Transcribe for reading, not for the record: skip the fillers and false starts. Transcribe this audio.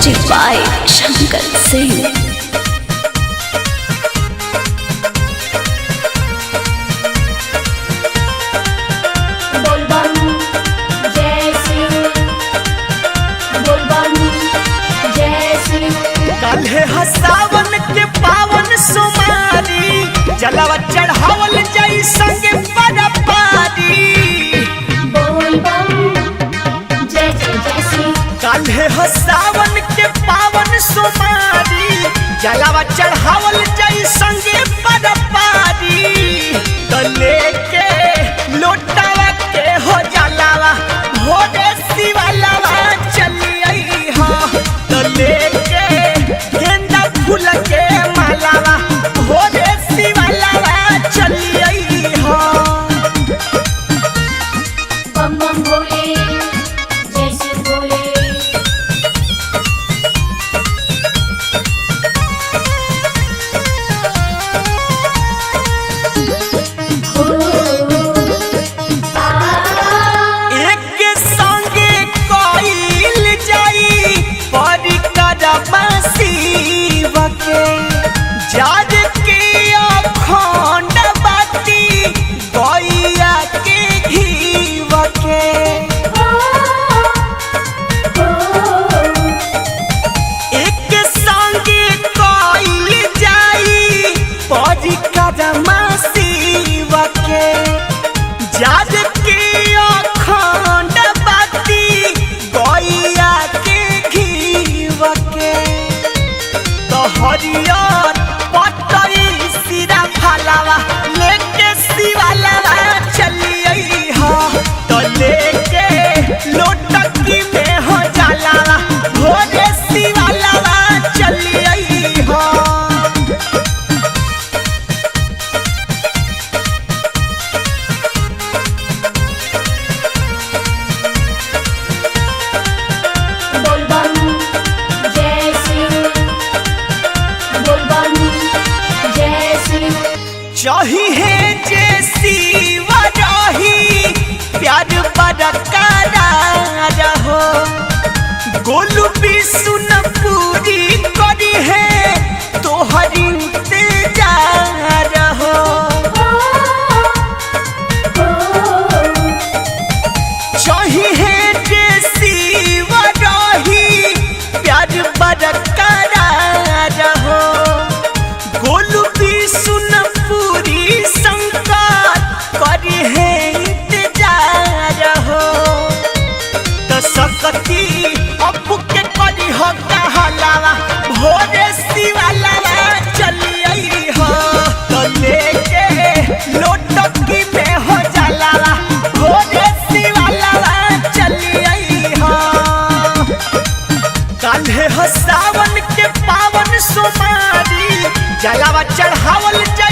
Music by Shankar Singh. काल्हे सावन के पावन सोमारी जलवा चढ़ावल जाई संगे बरपारी। काल्हे सावन के पावन सोमारी जलवा चढ़ावल जाई संगे बरपारी। तो लेके लोटावा के हो जलावा भोरे शिवालावा चलिए हो। तो लेके गेंदा फूल के मालावा भोरे शिवालावा चलिए हो। बम बम भोले जय शिव भोले। एक संगे कइल जाई परिक्रमा शिव के जार के अखंड बाती गैया के घीव के। एक संगे कइल जाई परिक्रमा शिव के जार के अखंड बाती गैया के घीव के। तो हरियर पटरी सिरा फलावा लेके शिवालावा चलिए हो। तो लेके लोटकी में हो जलावा भोरे शिवालावा चलिए हो। बोल बम जय शिव बोल बम जय शिव। चाहिए जे शिव रही प्यार बरकरार हो। गोलू भी सुन पूरी करी है तोहर इंतजार हो। चाहिए जे शिव रही प्यार बरकरार हो। गोलू भी सुन पूरी शंकर करी है इंतजार हो। तो सकती अबू के करी हो कहलावा भोरे शिवालावा चलिए हो। तो लेके लोटकी में हो जलावा भोरे शिवालावा चलिए हो। काल्हे सावन के पावन सोमारी जलावा चढ़ावल जाई